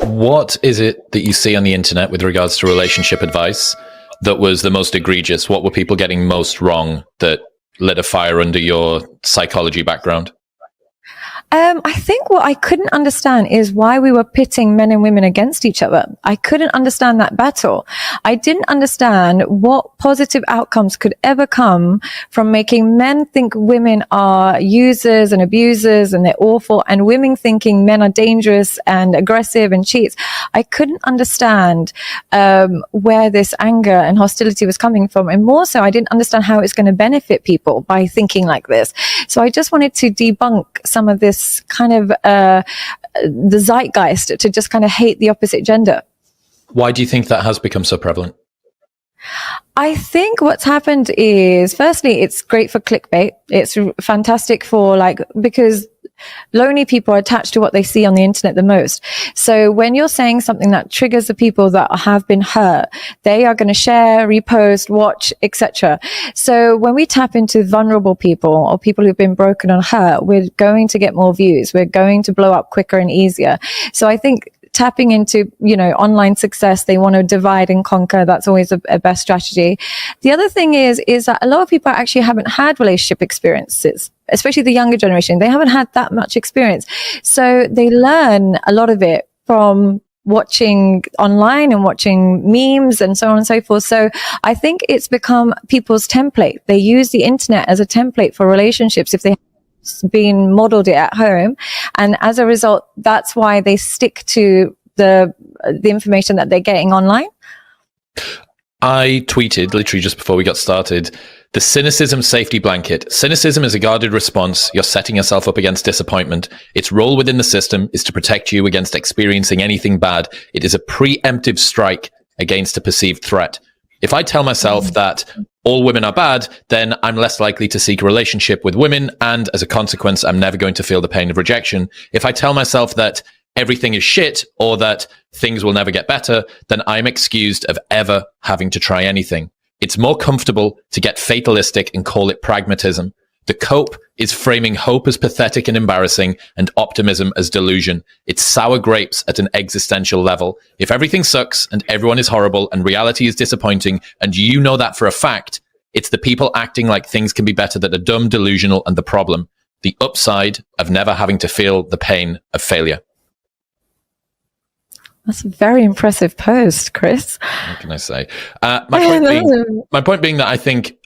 What is it that you see on the internet with regards to relationship advice that was the most egregious? What were people getting most wrong that lit a fire under your psychology background? I think what I couldn't understand is why we were pitting men and women against each other. I couldn't understand that battle. I didn't understand what positive outcomes could ever come from making men think women are users and abusers and they're awful, and women thinking men are dangerous and aggressive and cheats. I couldn't understand where this anger and hostility was coming from. And more so, I didn't understand how it's going to benefit people by thinking like this. So I just wanted to debunk some of this kind of the zeitgeist to just kind of hate the opposite gender. Why do you think that has become so prevalent? I think what's happened is, firstly, it's great for clickbait. It's fantastic for because lonely people are attached to what they see on the internet the most. So when you're saying something that triggers the people that have been hurt, they are going to share, repost, watch, etc. So when we tap into vulnerable people or people who've been broken and hurt, we're going to get more views. We're going to blow up quicker and easier. So I think tapping into, online success, they want to divide and conquer. That's always a best strategy. The other thing is that a lot of people actually haven't had relationship experiences, especially the younger generation. They haven't had that much experience. So they learn a lot of it from watching online and watching memes and so on and so forth. So I think it's become people's template. They use the internet as a template for relationships if they been modeled it at home, and as a result, that's why they stick to the information that they're getting online. I tweeted literally just before we got started, the cynicism safety blanket. Cynicism is a guarded response. You're setting yourself up against disappointment. Its role within the system is to protect you against experiencing anything bad. It is a preemptive strike against a perceived threat. If I tell myself that all women are bad, then I'm less likely to seek a relationship with women, and as a consequence, I'm never going to feel the pain of rejection. If I tell myself that everything is shit or that things will never get better, then I'm excused of ever having to try anything. It's more comfortable to get fatalistic and call it pragmatism. The cope is framing hope as pathetic and embarrassing and optimism as delusion. It's sour grapes at an existential level. If everything sucks and everyone is horrible and reality is disappointing, and you know that for a fact, it's the people acting like things can be better that are dumb, delusional, and the problem. The upside of never having to feel the pain of failure. That's a very impressive post, Chris. What can I say? My point being that I think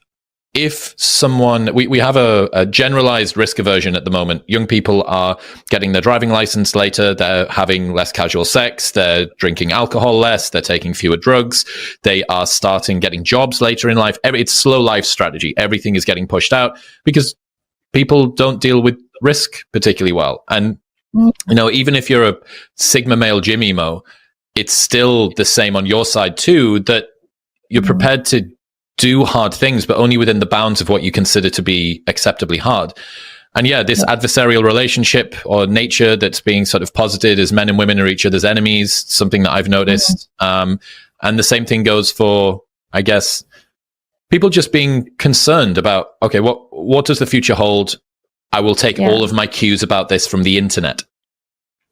if someone, we have a generalized risk aversion at the moment. Young people are getting their driving license later. They're having less casual sex. They're drinking alcohol less. They're taking fewer drugs. They are starting getting jobs later in life. It's slow life strategy. Everything is getting pushed out because people don't deal with risk particularly well. And, even if you're a Sigma male gym emo, it's still the same on your side too, that you're prepared to do hard things, but only within the bounds of what you consider to be acceptably hard. And this adversarial relationship or nature that's being sort of posited as men and women are each other's enemies, something that I've noticed. And the same thing goes for, I guess, people just being concerned about, okay, what does the future hold? I will take all of my cues about this from the internet.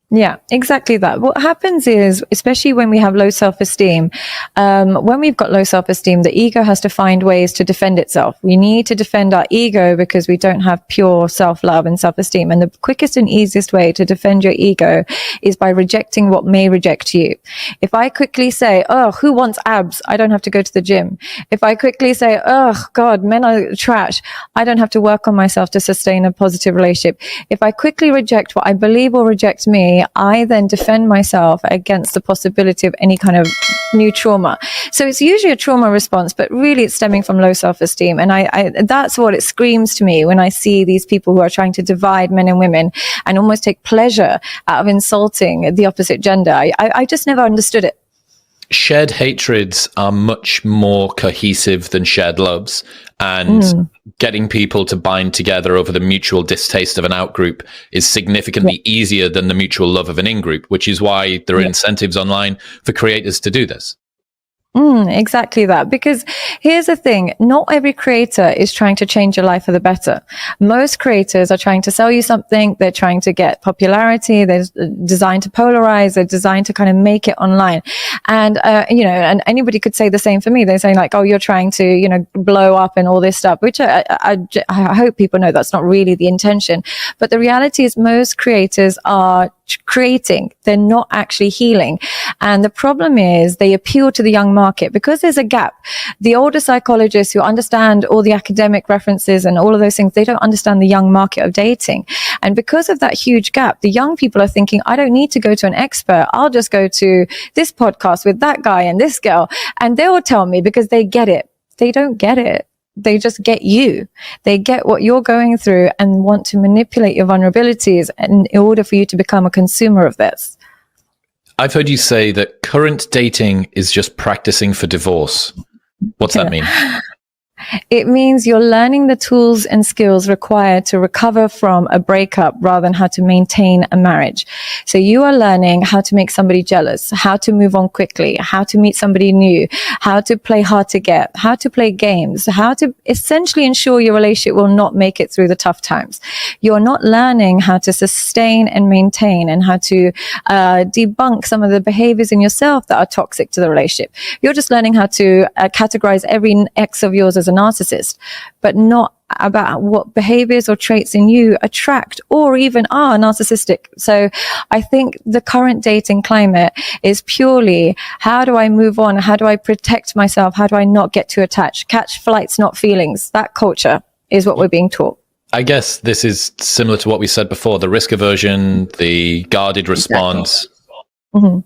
Yeah, exactly that. What happens is, especially when we have low self-esteem, when we've got low self-esteem, the ego has to find ways to defend itself. We need to defend our ego because we don't have pure self-love and self-esteem. And the quickest and easiest way to defend your ego is by rejecting what may reject you. If I quickly say, oh, who wants abs? I don't have to go to the gym. If I quickly say, oh, God, men are trash, I don't have to work on myself to sustain a positive relationship. If I quickly reject what I believe will reject me, I then defend myself against the possibility of any kind of new trauma. So it's usually a trauma response, but really it's stemming from low self-esteem. And I that's what it screams to me when I see these people who are trying to divide men and women and almost take pleasure out of insulting the opposite gender. I just never understood it. Shared hatreds are much more cohesive than shared loves, and getting people to bind together over the mutual distaste of an out-group is significantly easier than the mutual love of an in-group, which is why there are incentives online for creators to do this. Exactly that. Because here's the thing, not every creator is trying to change your life for the better. Most creators are trying to sell you something. They're trying to get popularity. They're designed to polarize. They're designed to kind of make it online. And, and anybody could say the same for me. They're saying like, oh, you're trying to, blow up and all this stuff, which I hope people know that's not really the intention. But the reality is most creators are creating. They're not actually healing. And the problem is they appeal to the young market because there's a gap. The older psychologists who understand all the academic references and all of those things, they don't understand the young market of dating. And because of that huge gap, the young people are thinking, I don't need to go to an expert. I'll just go to this podcast with that guy and this girl, and they will tell me because they get it. They don't get it. They just get you. They get what you're going through and want to manipulate your vulnerabilities in order for you to become a consumer of this. I've heard you say that current dating is just practicing for divorce. What's that mean? It means you're learning the tools and skills required to recover from a breakup rather than how to maintain a marriage. So you are learning how to make somebody jealous, how to move on quickly, how to meet somebody new, how to play hard to get, how to play games, how to essentially ensure your relationship will not make it through the tough times. You're not learning how to sustain and maintain and how to debunk some of the behaviors in yourself that are toxic to the relationship. You're just learning how to categorize every ex of yours as a narcissist, but not about what behaviors or traits in you attract or even are narcissistic. So I think the current dating climate is purely, how do I move on? How do I protect myself? How do I not get too attached? Catch flights, not feelings. That culture is what we're being taught. I guess this is similar to what we said before, the risk aversion, the guarded response. Exactly. Mm-hmm.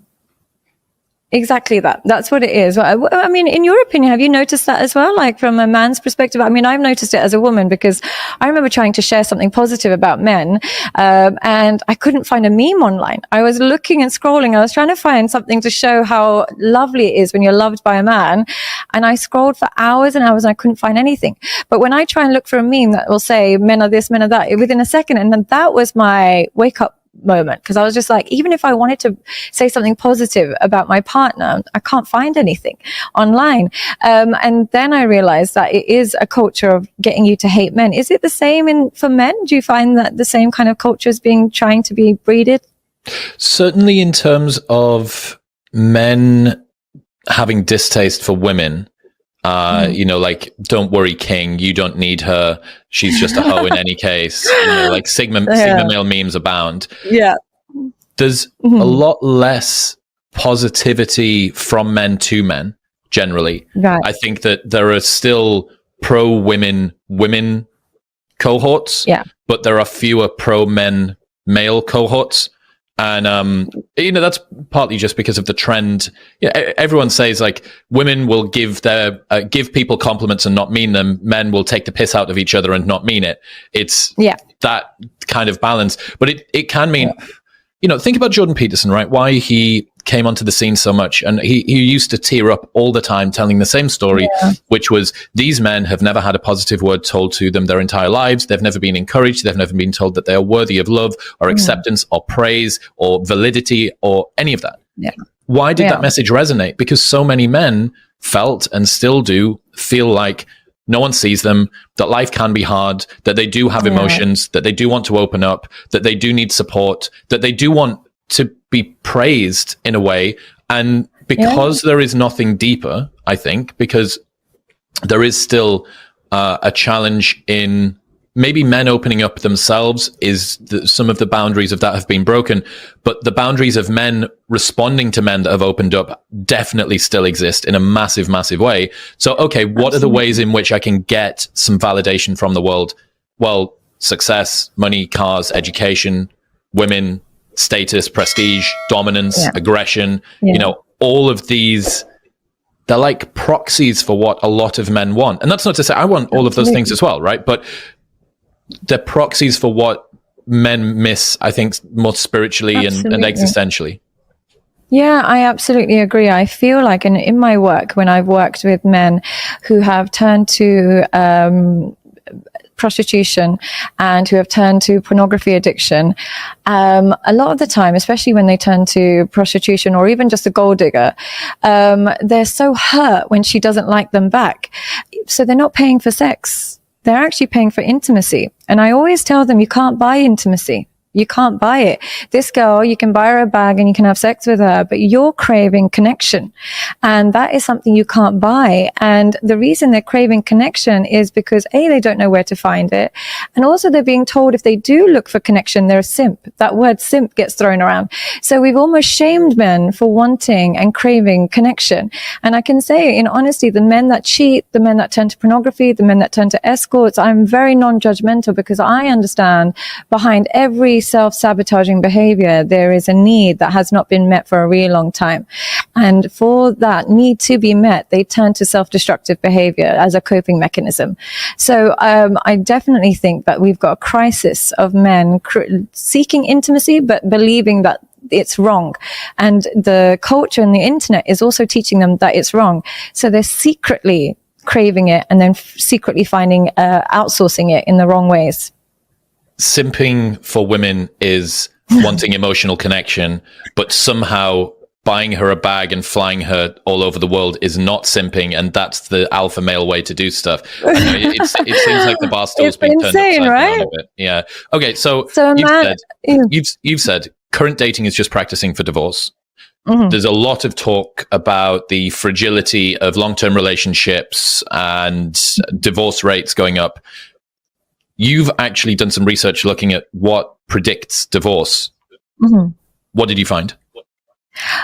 Exactly that. That's what it is. I mean, in your opinion, have you noticed that as well? Like from a man's perspective? I mean, I've noticed it as a woman because I remember trying to share something positive about men, and I couldn't find a meme online. I was looking and scrolling. I was trying to find something to show how lovely it is when you're loved by a man. And I scrolled for hours and hours and I couldn't find anything. But when I try and look for a meme that will say men are this, men are that, within a second, and then that was my wake up moment, because I was just like, even if I wanted to say something positive about my partner, I can't find anything online. And then I realized that it is a culture of getting you to hate men. Is it the same for men? Do you find that the same kind of culture is trying to be breeded? Certainly in terms of men having distaste for women, like, don't worry, King, you don't need her. She's just a hoe in any case. Like Sigma male memes abound. Yeah. There's a lot less positivity from men to men, generally. Right. I think that there are still pro-women cohorts, but there are fewer pro-men male cohorts. And, that's partly just because of the trend. Everyone says like women will give people compliments and not mean them. Men will take the piss out of each other and not mean it. It's that kind of balance, but it can mean, think about Jordan Peterson, right? Why he came onto the scene so much. And he used to tear up all the time telling the same story, which was these men have never had a positive word told to them their entire lives. They've never been encouraged. They've never been told that they are worthy of love or acceptance or praise or validity or any of that. Yeah. Why did that message resonate? Because so many men felt and still do feel like no one sees them, that life can be hard, that they do have emotions, that they do want to open up, that they do need support, that they do want to be praised in a way. And because there is nothing deeper, I think, because there is still a challenge in maybe men opening up themselves some of the boundaries of that have been broken, but the boundaries of men responding to men that have opened up definitely still exist in a massive, massive way. So, okay, what are the ways in which I can get some validation from the world? Well, success, money, cars, education, women, status, prestige, dominance, aggression, all of these, they're like proxies for what a lot of men want. And that's not to say I want all of those things as well, right? But they're proxies for what men miss, I think, more spiritually and existentially. Yeah, I absolutely agree. I feel like in my work, when I've worked with men who have turned to prostitution and who have turned to pornography addiction, a lot of the time, especially when they turn to prostitution or even just a gold digger, they're so hurt when she doesn't like them back. So they're not paying for sex. They're actually paying for intimacy. And I always tell them, you can't buy intimacy. You can't buy it. This girl, you can buy her a bag and you can have sex with her, but you're craving connection. And that is something you can't buy. And the reason they're craving connection is because A, they don't know where to find it. And also they're being told if they do look for connection, they're a simp. That word simp gets thrown around. So we've almost shamed men for wanting and craving connection. And I can say in honesty, the men that cheat, the men that turn to pornography, the men that turn to escorts, I'm very non-judgmental because I understand behind every self-sabotaging behavior, there is a need that has not been met for a really long time. And for that need to be met, they turn to self-destructive behavior as a coping mechanism. So I definitely think that we've got a crisis of men seeking intimacy, but believing that it's wrong. And the culture and the internet is also teaching them that it's wrong. So they're secretly craving it and then secretly outsourcing it in the wrong ways. Simping for women is wanting emotional connection, but somehow buying her a bag and flying her all over the world is not simping, and that's the alpha male way to do stuff. I know, it seems like the bar stool's been turned upside right? down a bit. Yeah. Okay. So you've said current dating is just practicing for divorce. Mm-hmm. There's a lot of talk about the fragility of long-term relationships and divorce rates going up. You've actually done some research looking at what predicts divorce. Mm-hmm. What did you find?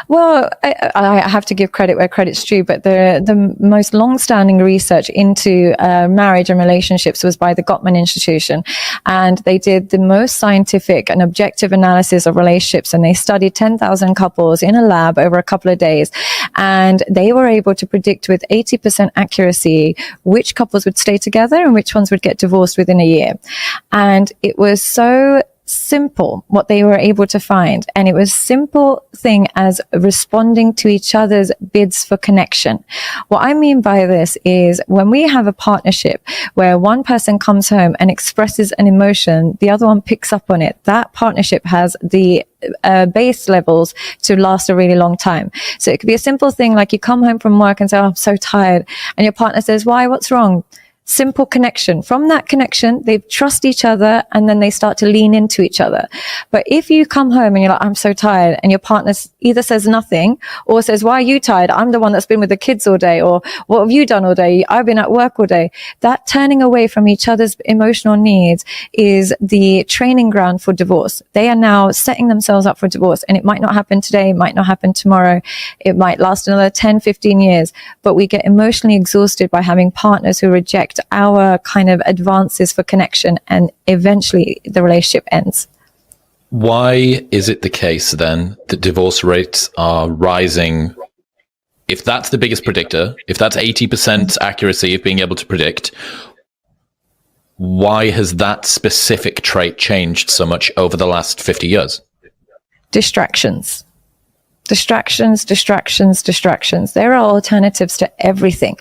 Well, I have to give credit where credit's due, but the most long-standing research into marriage and relationships was by the Gottman Institution, and they did the most scientific and objective analysis of relationships, and they studied 10,000 couples in a lab over a couple of days, and they were able to predict with 80% accuracy which couples would stay together and which ones would get divorced within a year. And it was so simple what they were able to find, and it was simple thing as responding to each other's bids for connection. What I mean by this is when we have a partnership where one person comes home and expresses an emotion, the other one picks up on it, that partnership has the base levels to last a really long time. So it could be a simple thing like you come home from work and say, oh, I'm so tired, and your partner says, why, what's wrong? Simple connection. From that connection, they trust each other and then they start to lean into each other. But if you come home and you're like, I'm so tired, and your partner either says nothing or says, why are you tired? I'm the one that's been with the kids all day, or what have you done all day? I've been at work all day. That turning away from each other's emotional needs is the training ground for divorce. They are now setting themselves up for divorce, and it might not happen today, it might not happen tomorrow. It might last another 10, 15 years, but we get emotionally exhausted by having partners who reject our kind of advances for connection, and eventually the relationship ends. Why is it the case then that divorce rates are rising? If that's the biggest predictor, if that's 80% accuracy of being able to predict, why has that specific trait changed so much over the last 50 years? Distractions. Distractions. There are alternatives to everything.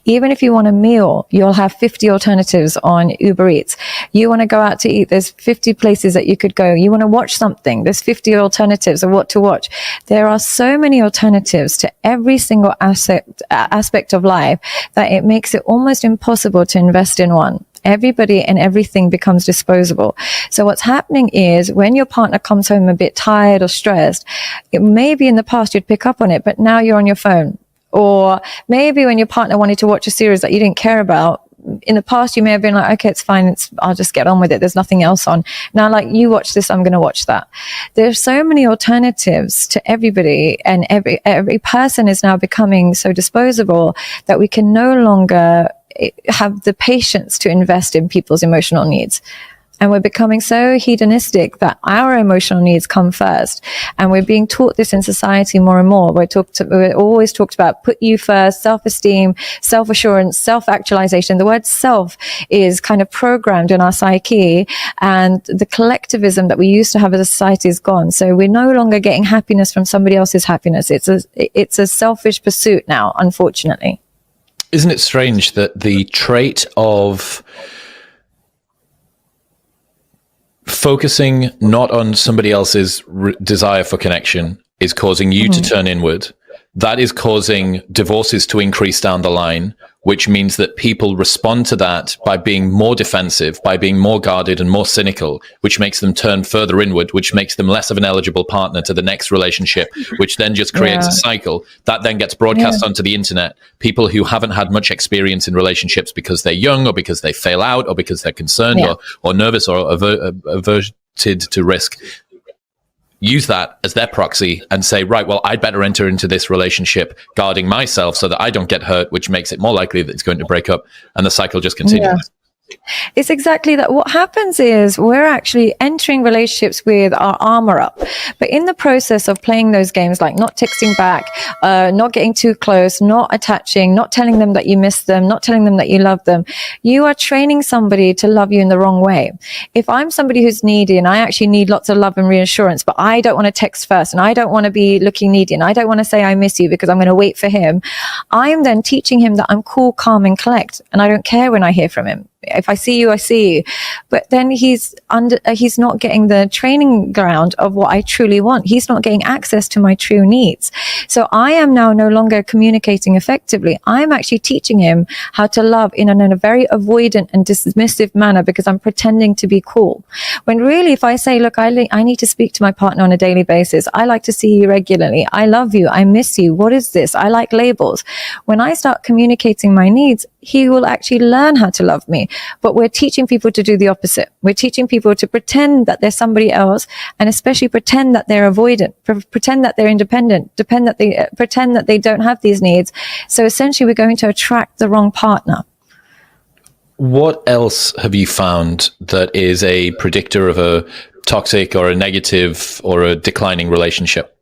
Even if you want a meal, you'll have 50 alternatives on Uber Eats. You want to go out to eat, there's 50 places that you could go. You want to watch something, there's 50 alternatives of what to watch. There are so many alternatives to every single aspect of life that it makes it almost impossible to invest in one. Everybody and everything becomes disposable. So what's happening is when your partner comes home a bit tired or stressed, it maybe in the past you'd pick up on it, but now you're on your phone. Or maybe when your partner wanted to watch a series that you didn't care about, in the past you may have been like, okay, it's fine, I'll just get on with it, there's nothing else on. Now, like, you watch this, I'm going to watch that. There's so many alternatives to everybody, and every person is now becoming so disposable that we can no longer have the patience to invest in people's emotional needs. And we're becoming so hedonistic that our emotional needs come first. And we're being taught this in society more and more. We're always talked about put you first, self-esteem, self-assurance, self-actualization. The word self is kind of programmed in our psyche, and the collectivism that we used to have as a society is gone. So we're no longer getting happiness from somebody else's happiness. It's a selfish pursuit now, unfortunately. Isn't it strange that the trait of focusing not on somebody else's desire for connection is causing you to turn inward. That is causing divorces to increase down the line, which means that people respond to that by being more defensive, by being more guarded and more cynical, which makes them turn further inward, which makes them less of an eligible partner to the next relationship, which then just creates a cycle that then gets broadcast onto the internet. People who haven't had much experience in relationships because they're young or because they fail out or because they're concerned or nervous or averted to risk, use that as their proxy and say, right, well, I'd better enter into this relationship guarding myself so that I don't get hurt, which makes it more likely that it's going to break up. And the cycle just continues. Yeah. It's exactly that. What happens is we're actually entering relationships with our armor up. But in the process of playing those games, like not texting back, not getting too close, not attaching, not telling them that you miss them, not telling them that you love them, you are training somebody to love you in the wrong way. If I'm somebody who's needy and I actually need lots of love and reassurance, but I don't want to text first and I don't want to be looking needy and I don't want to say I miss you because I'm going to wait for him, I'm then teaching him that I'm cool, calm and collect and I don't care when I hear from him. If I see you, I see you. But then he's not getting the training ground of what I truly want. He's not getting access to my true needs. So I am now no longer communicating effectively. I'm actually teaching him how to love in a very avoidant and dismissive manner because I'm pretending to be cool. When really, if I say, look, I need to speak to my partner on a daily basis. I like to see you regularly. I love you. I miss you. What is this? I like labels. When I start communicating my needs, he will actually learn how to love me. But we're teaching people to do the opposite. We're teaching people to pretend that there's somebody else and especially pretend that they're avoidant, pretend that they're independent, pretend that they don't have these needs. So essentially we're going to attract the wrong partner. What else have you found that is a predictor of a toxic or a negative or a declining relationship?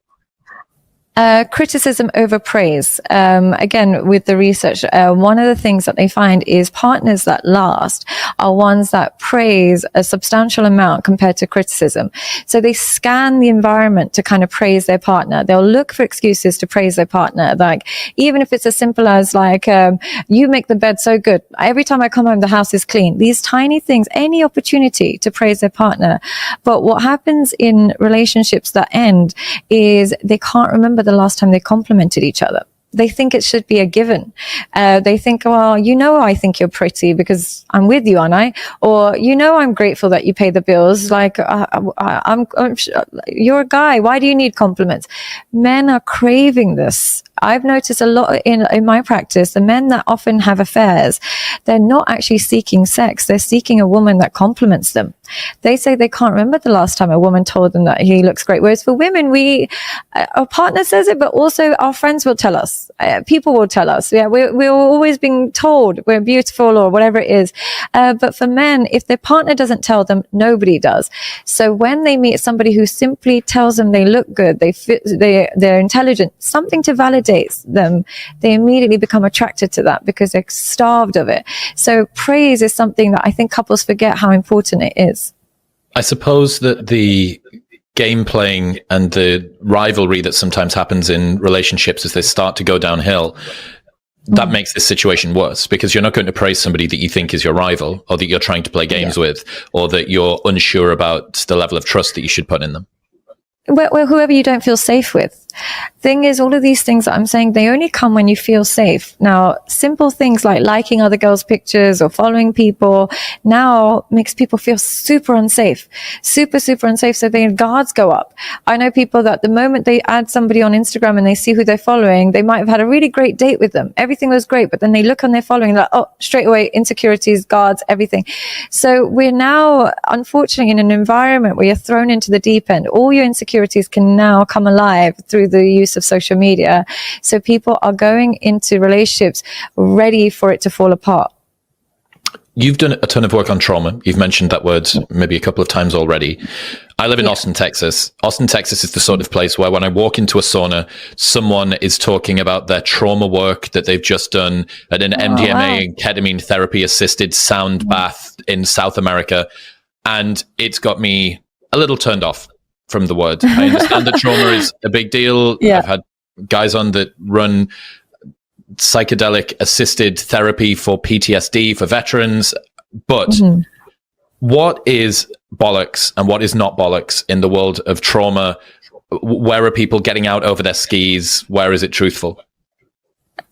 Criticism over praise. Again, with the research, one of the things that they find is partners that last are ones that praise a substantial amount compared to criticism. So they scan the environment to kind of praise their partner. They'll look for excuses to praise their partner. Like, even if it's as simple as like, you make the bed so good. Every time I come home, the house is clean. These tiny things, any opportunity to praise their partner. But what happens in relationships that end is they can't remember the last time they complimented each other. They think it should be a given. They think, well, I think you're pretty because I'm with you, aren't I? Or, I'm grateful that you pay the bills. Like, you're a guy. Why do you need compliments? Men are craving this. I've noticed a lot in my practice, the men that often have affairs, they're not actually seeking sex. They're seeking a woman that compliments them. They say they can't remember the last time a woman told them that he looks great. Whereas for women, our partner says it, but also our friends will tell us. People will tell us. Yeah, we're always being told we're beautiful or whatever it is. But for men, if their partner doesn't tell them, nobody does. So when they meet somebody who simply tells them they look good, they're intelligent, something to validate them, they immediately become attracted to that because they're starved of it. So praise is something that I think couples forget how important it is. I suppose that the game playing and the rivalry that sometimes happens in relationships as they start to go downhill, that makes this situation worse because you're not going to praise somebody that you think is your rival or that you're trying to play games with or that you're unsure about the level of trust that you should put in them. Well, whoever you don't feel safe with. Thing is, all of these things that I'm saying, they only come when you feel safe. Now, simple things like liking other girls' pictures or following people now makes people feel super unsafe. Super, super unsafe. So their guards go up. I know people that the moment they add somebody on Instagram and they see who they're following, they might have had a really great date with them. Everything was great, but then they look on their following like, oh, straight away, insecurities, guards, everything. So we're now, unfortunately, in an environment where you're thrown into the deep end. All your insecurities can now come alive through the use of social media. So people are going into relationships ready for it to fall apart. You've done a ton of work on trauma. You've mentioned that word maybe a couple of times already. I live in Austin, Texas. Austin, Texas is the sort of place where when I walk into a sauna, someone is talking about their trauma work that they've just done at an MDMA and ketamine therapy assisted sound bath in South America. And it's got me a little turned off from the word. I understand that trauma is a big deal. I've had guys on that run psychedelic assisted therapy for PTSD for veterans, but what is bollocks and what is not bollocks in the world of trauma? Where are people getting out over their skis? Where is it truthful?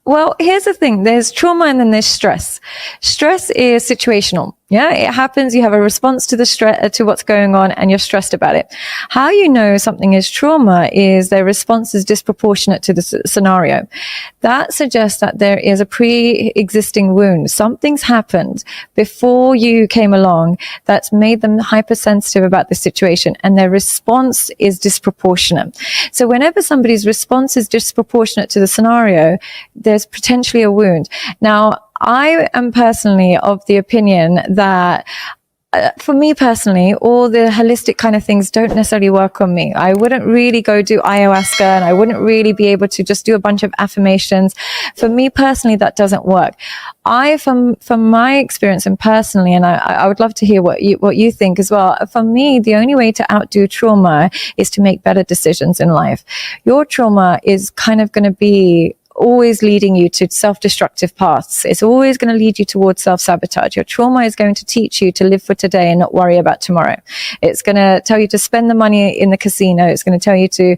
Well, here's the thing. There's trauma and then there's stress. Stress is situational. Yeah, it happens. You have a response to the stress, to what's going on, and you're stressed about it. How you know something is trauma is their response is disproportionate to the scenario. That suggests that there is a pre-existing wound. Something's happened before you came along that's made them hypersensitive about the situation, and their response is disproportionate. So whenever somebody's response is disproportionate to the scenario, there's potentially a wound. Now, I am personally of the opinion that for me personally, all the holistic kind of things don't necessarily work on me. I wouldn't really go do ayahuasca, and I wouldn't really be able to just do a bunch of affirmations. For me personally, that doesn't work. From my experience and personally, and I would love to hear what you think as well. For me, the only way to outdo trauma is to make better decisions in life. Your trauma is kind of going to be always leading you to self-destructive paths. It's always going to lead you towards self-sabotage. Your trauma is going to teach you to live for today and not worry about tomorrow. It's going to tell you to spend the money in the casino. It's going to tell you to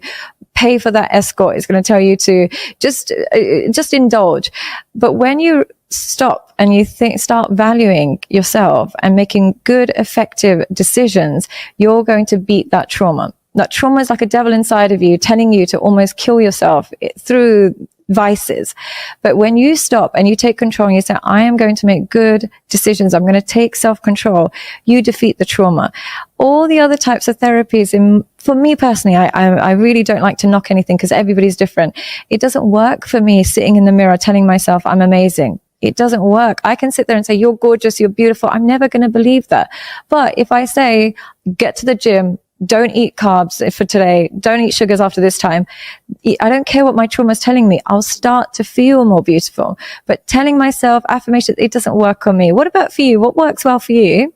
pay for that escort. It's going to tell you to just indulge. But when you stop and you start valuing yourself and making good, effective decisions, you're going to beat that trauma. That trauma is like a devil inside of you telling you to almost kill yourself through vices. But when you stop and you take control and you say, I am going to make good decisions, I'm going to take self-control, you defeat the trauma. All the other types of therapies, for me personally, I really don't like to knock anything because everybody's different. It doesn't work for me sitting in the mirror telling myself I'm amazing. It doesn't work. I can sit there and say, you're gorgeous, you're beautiful. I'm never going to believe that. But if I say, get to the gym, don't eat carbs for today, don't eat sugars after this time, I don't care what my trauma is telling me. I'll start to feel more beautiful. But telling myself affirmations, it doesn't work on me. What about for you? What works well for you?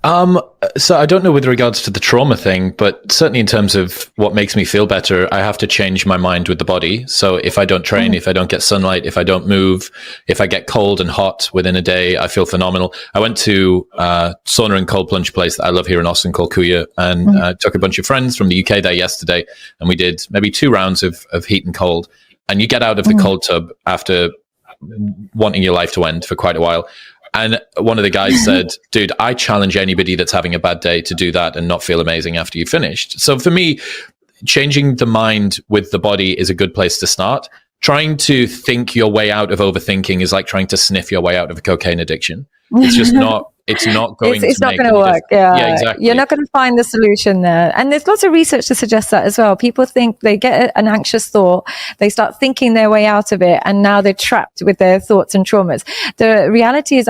So I don't know with regards to the trauma thing, but certainly in terms of what makes me feel better, I have to change my mind with the body. So if I don't train, if I don't get sunlight, if I don't move, if I get cold and hot within a day, I feel phenomenal. I went to a sauna and cold plunge place that I love here in Austin called Kuya, and took a bunch of friends from the UK there yesterday, and we did maybe 2 rounds of heat and cold. And you get out of the cold tub after wanting your life to end for quite a while. And one of the guys said, dude, I challenge anybody that's having a bad day to do that and not feel amazing after you finished. So for me, changing the mind with the body is a good place to start. Trying to think your way out of overthinking is like trying to sniff your way out of a cocaine addiction. It's just not, it's not going it's to not going to work. Yeah, exactly. You're not going to find the solution there. And there's lots of research to suggest that as well. People think they get an anxious thought, they start thinking their way out of it, and now they're trapped with their thoughts and traumas. The reality is,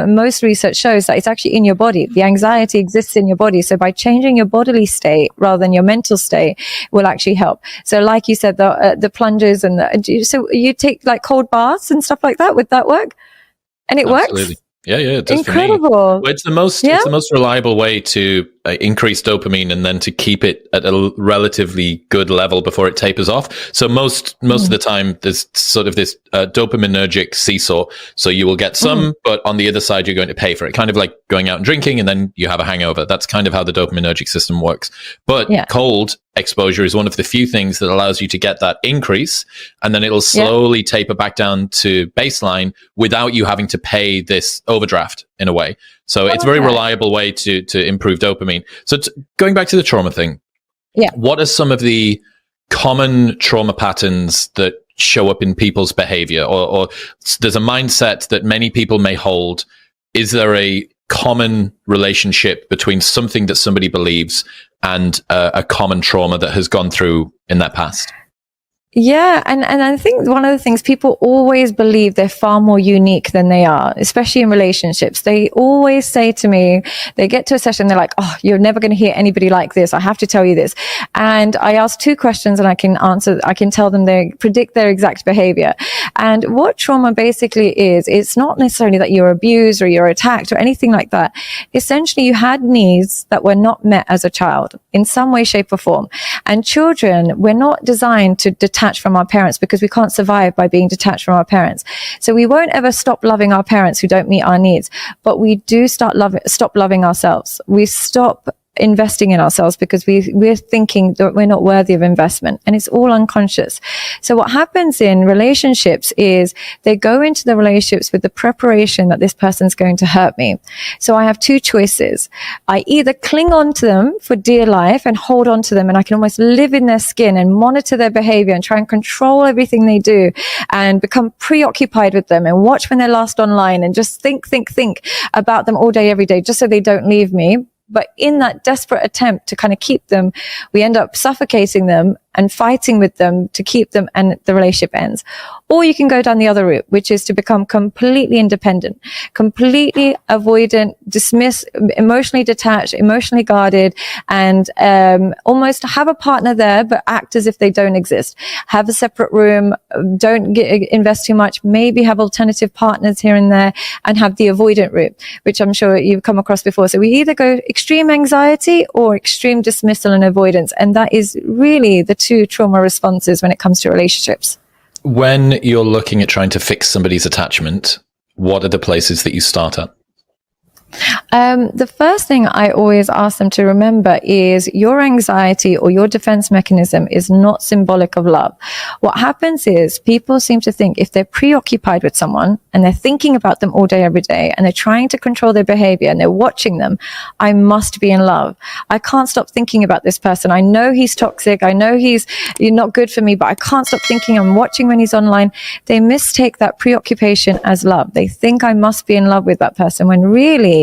most research shows that it's actually in your body. The anxiety exists in your body. So by changing your bodily state rather than your mental state will actually help. So like you said, the plunges and so you take like cold baths and stuff like that. Would that work? And it Absolutely. works? Yeah, it does. Incredible. For me. It's the most reliable way to increase dopamine and then to keep it at a relatively good level before it tapers off. So most of the time there's sort of this dopaminergic seesaw. So you will get some, but on the other side you're going to pay for it. Kind of like going out and drinking and then you have a hangover. That's kind of how the dopaminergic system works. But cold exposure is one of the few things that allows you to get that increase, and then it'll slowly taper back down to baseline without you having to pay this overdraft in a way. So it's a very reliable way to improve dopamine. So going back to the trauma thing, what are some of the common trauma patterns that show up in people's behavior, or there's a mindset that many people may hold? Is there a common relationship between something that somebody believes and a common trauma that has gone through in that past? Yeah, and I think one of the things, people always believe they're far more unique than they are, especially in relationships. They always say to me, they get to a session, they're like, oh, you're never going to hear anybody like this. I have to tell you this. And I ask 2 questions and I can tell them, they predict their exact behavior. And what trauma basically is, it's not necessarily that you're abused or you're attacked or anything like that. Essentially, you had needs that were not met as a child in some way, shape or form. And children, we're not designed to detach from our parents because we can't survive by being detached from our parents. So we won't ever stop loving our parents who don't meet our needs, but we do stop loving ourselves. We stop investing in ourselves because we're thinking that we're not worthy of investment, and it's all unconscious. So what happens in relationships is they go into the relationships with the preparation that this person's going to hurt me. So I have two choices. I either cling on to them for dear life and hold on to them, and I can almost live in their skin and monitor their behavior and try and control everything they do and become preoccupied with them and watch when they're last online and just think about them all day, every day, just so they don't leave me. But in that desperate attempt to kind of keep them, we end up suffocating them and fighting with them to keep them, and the relationship ends. Or you can go down the other route, which is to become completely independent, completely avoidant, dismiss, emotionally detached, emotionally guarded, and almost have a partner there, but act as if they don't exist. Have a separate room, don't invest too much, maybe have alternative partners here and there, and have the avoidant route, which I'm sure you've come across before. So we either go extreme anxiety or extreme dismissal and avoidance. And that is really the two trauma responses when it comes to relationships. When you're looking at trying to fix somebody's attachment, what are the places that you start at? The first thing I always ask them to remember is your anxiety or your defense mechanism is not symbolic of love. What happens is people seem to think if they're preoccupied with someone and they're thinking about them all day, every day, and they're trying to control their behavior and they're watching them, I must be in love. I can't stop thinking about this person. I know he's toxic. I know he's not good for me, but I can't stop thinking. I'm watching when he's online. They mistake that preoccupation as love. They think I must be in love with that person when really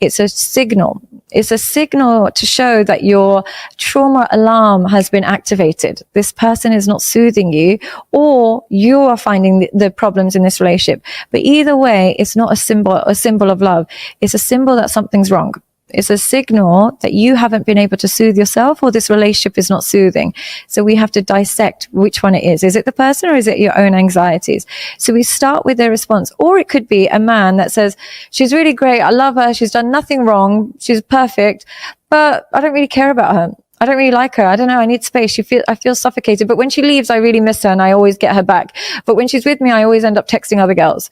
it's a signal. It's a signal to show that your trauma alarm has been activated. This person is not soothing you, or you are finding the problems in this relationship. But either way, it's not a symbol of love. It's a symbol that something's wrong. It's a signal that you haven't been able to soothe yourself, or this relationship is not soothing. So we have to dissect which one it is. Is it the person or is it your own anxieties? So we start with their response. Or it could be a man that says, she's really great. I love her. She's done nothing wrong. She's perfect, but I don't really care about her. I don't really like her. I don't know. I need space. I feel suffocated. But when she leaves, I really miss her and I always get her back. But when she's with me, I always end up texting other girls.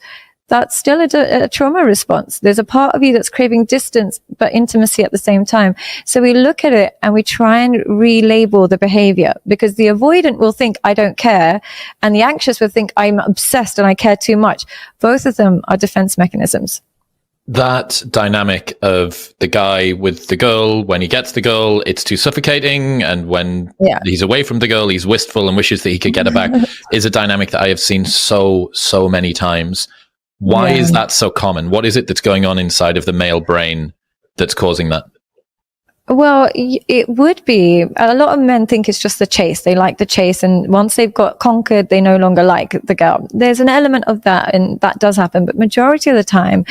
That's still a trauma response. There's a part of you that's craving distance, but intimacy at the same time. So we look at it and we try and relabel the behavior, because the avoidant will think, I don't care. And the anxious will think, I'm obsessed and I care too much. Both of them are defense mechanisms. That dynamic of the guy with the girl, when he gets the girl, it's too suffocating. And when he's away from the girl, he's wistful and wishes that he could get her back, is a dynamic that I have seen so many times. Why is that so common? What is it that's going on inside of the male brain that's causing that? Well, it would be. A lot of men think it's just the chase. They like the chase. And once they've got conquered, they no longer like the girl. There's an element of that, and that does happen. But majority of the time,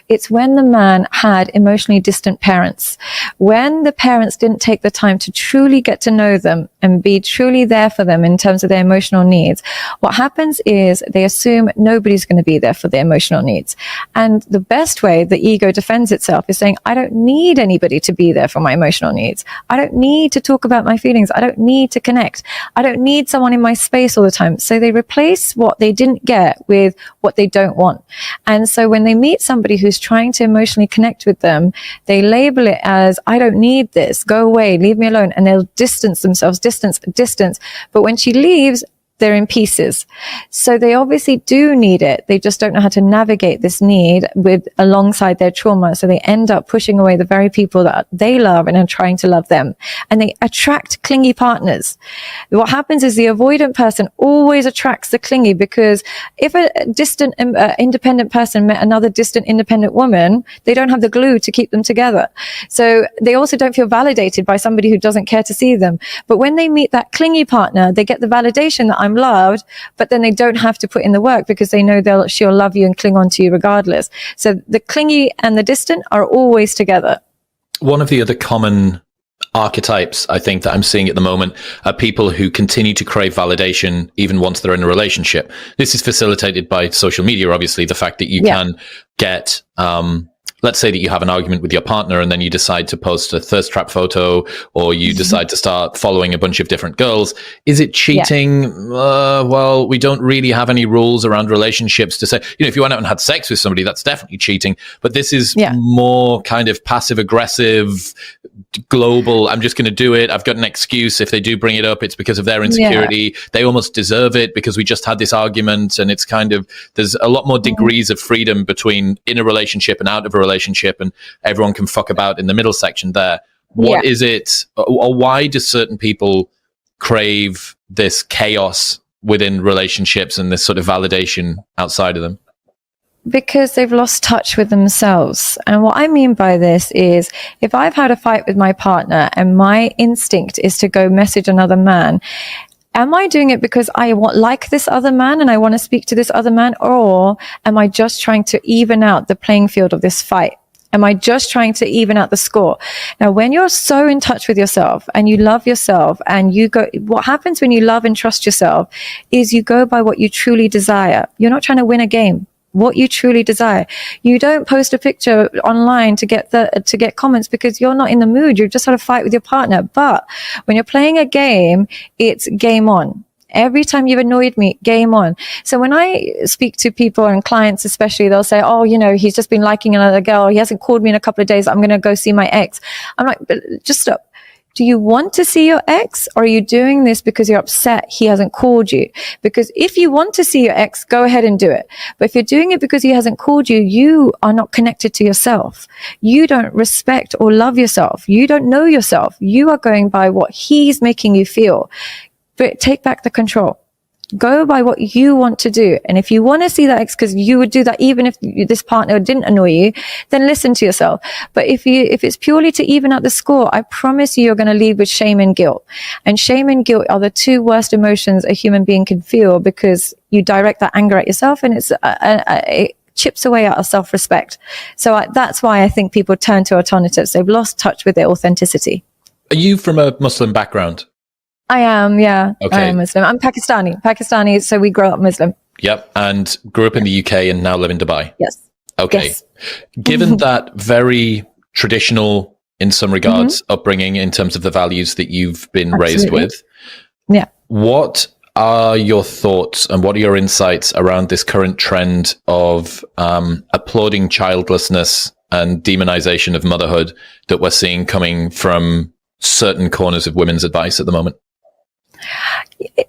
it's when the man had emotionally distant parents. When the parents didn't take the time to truly get to know them and be truly there for them in terms of their emotional needs, what happens is they assume nobody's going to be there for their emotional needs. And the best way the ego defends itself is saying, I don't need anybody to be there for my emotional needs. I don't need to talk about my feelings. I don't need to connect. I don't need someone in my space all the time. So they replace what they didn't get with what they don't want. And so when they meet somebody who's trying to emotionally connect with them, they label it as, I don't need this. Go away. Leave me alone. And they'll distance themselves, distance. But when she leaves, they're in pieces. So they obviously do need it. They just don't know how to navigate this need alongside their trauma. So they end up pushing away the very people that they love and are trying to love them. And they attract clingy partners. What happens is the avoidant person always attracts the clingy, because if a distant, independent person met another distant, independent woman, they don't have the glue to keep them together. So they also don't feel validated by somebody who doesn't care to see them. But when they meet that clingy partner, they get the validation that I'm loved, but then they don't have to put in the work because they know she'll love you and cling on to you regardless. So the clingy and the distant are always together. One of the other common archetypes I think that I'm seeing at the moment are people who continue to crave validation even once they're in a relationship. This is facilitated by social media, obviously, the fact that you can get, let's say that you have an argument with your partner and then you decide to post a thirst trap photo, or you decide to start following a bunch of different girls. Is it cheating? Well, we don't really have any rules around relationships to say, if you went out and had sex with somebody, that's definitely cheating. But this is more kind of passive aggressive, global. I'm just going to do it. I've got an excuse. If they do bring it up, it's because of their insecurity. They almost deserve it because we just had this argument. And it's kind of, there's a lot more degrees of freedom between in a relationship and out of a relationship, and everyone can fuck about in the middle section there. What is it, or why do certain people crave this chaos within relationships and this sort of validation outside of them? Because they've lost touch with themselves. And what I mean by this is, if I've had a fight with my partner and my instinct is to go message another man, am I doing it because I like this other man and I want to speak to this other man? Or am I just trying to even out the playing field of this fight? Am I just trying to even out the score? Now, when you're so in touch with yourself and you love yourself and you go, what happens when you love and trust yourself is you go by what you truly desire. You're not trying to win a game. What you truly desire. You don't post a picture online to get comments because you're not in the mood. You've just had a fight with your partner. But when you're playing a game, it's game on. Every time you've annoyed me, game on. So when I speak to people and clients especially, they'll say, oh, he's just been liking another girl. He hasn't called me in a couple of days. I'm going to go see my ex. I'm like, but just stop. Do you want to see your ex, or are you doing this because you're upset he hasn't called you? Because if you want to see your ex, go ahead and do it. But if you're doing it because he hasn't called you, you are not connected to yourself. You don't respect or love yourself. You don't know yourself. You are going by what he's making you feel. But take back the control. Go by what you want to do. And if you want to see that ex, because you would do that even if this partner didn't annoy you, then listen to yourself. But if it's purely to even out the score, I promise you're going to leave with shame and guilt. And shame and guilt are the two worst emotions a human being can feel, because you direct that anger at yourself, and it chips away at our self-respect. So that's why I think people turn to alternatives. They've lost touch with their authenticity. Are you from a Muslim background? I am, yeah. Okay. I am Muslim. I'm Pakistani, so we grow up Muslim. Yep. And grew up in the UK and now live in Dubai. Yes. Okay. Yes. Given that very traditional, in some regards, upbringing in terms of the values that you've been raised with, what are your thoughts and what are your insights around this current trend of applauding childlessness and demonization of motherhood that we're seeing coming from certain corners of women's advice at the moment?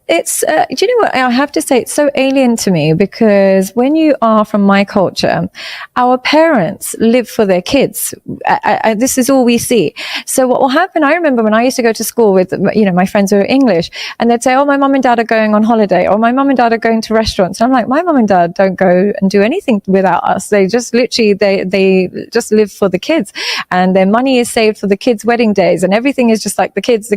It's, do you know what? I have to say, it's so alien to me, because when you are from my culture, our parents live for their kids. This is all we see. So what will happen, I remember when I used to go to school with, my friends who are English, and they'd say, oh, my mum and dad are going on holiday, or my mum and dad are going to restaurants. And I'm like, my mum and dad don't go and do anything without us. They just literally, they just live for the kids, and their money is saved for the kids' wedding days, and everything is just like the kids.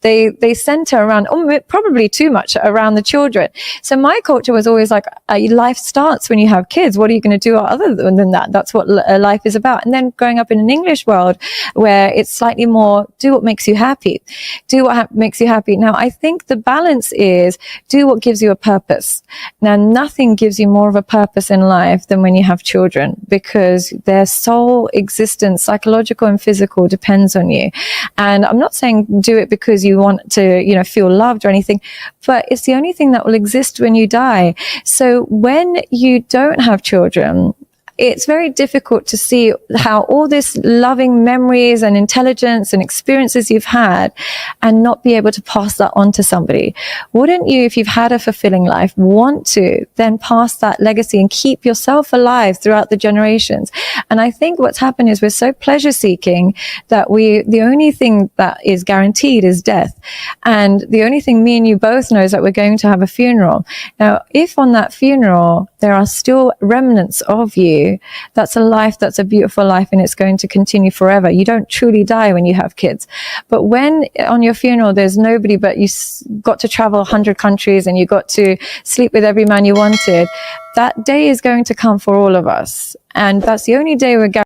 They center around, probably too much around the children. So my culture was always like, life starts when you have kids. What are you going to do other than that? That's what life is about. And then growing up in an English world where it's slightly more, do what makes you happy. Do what makes you happy. Now, I think the balance is do what gives you a purpose. Now, nothing gives you more of a purpose in life than when you have children, because their sole existence, psychological and physical, depends on you. And I'm not saying do it because you want to, feel loved or anything, but it's the only thing that will exist when you die. So when you don't have children, it's very difficult to see how all this loving memories and intelligence and experiences you've had and not be able to pass that on to somebody. Wouldn't you, if you've had a fulfilling life, want to then pass that legacy and keep yourself alive throughout the generations? And I think what's happened is we're so pleasure seeking that the only thing that is guaranteed is death. And the only thing me and you both know is that we're going to have a funeral. Now, if on that funeral there are still remnants of you, that's a life, that's a beautiful life, and it's going to continue forever. You don't truly die when you have kids. But when on your funeral there's nobody, but you got to travel 100 countries and you got to sleep with every man you wanted, that day is going to come for all of us. And that's the only day we're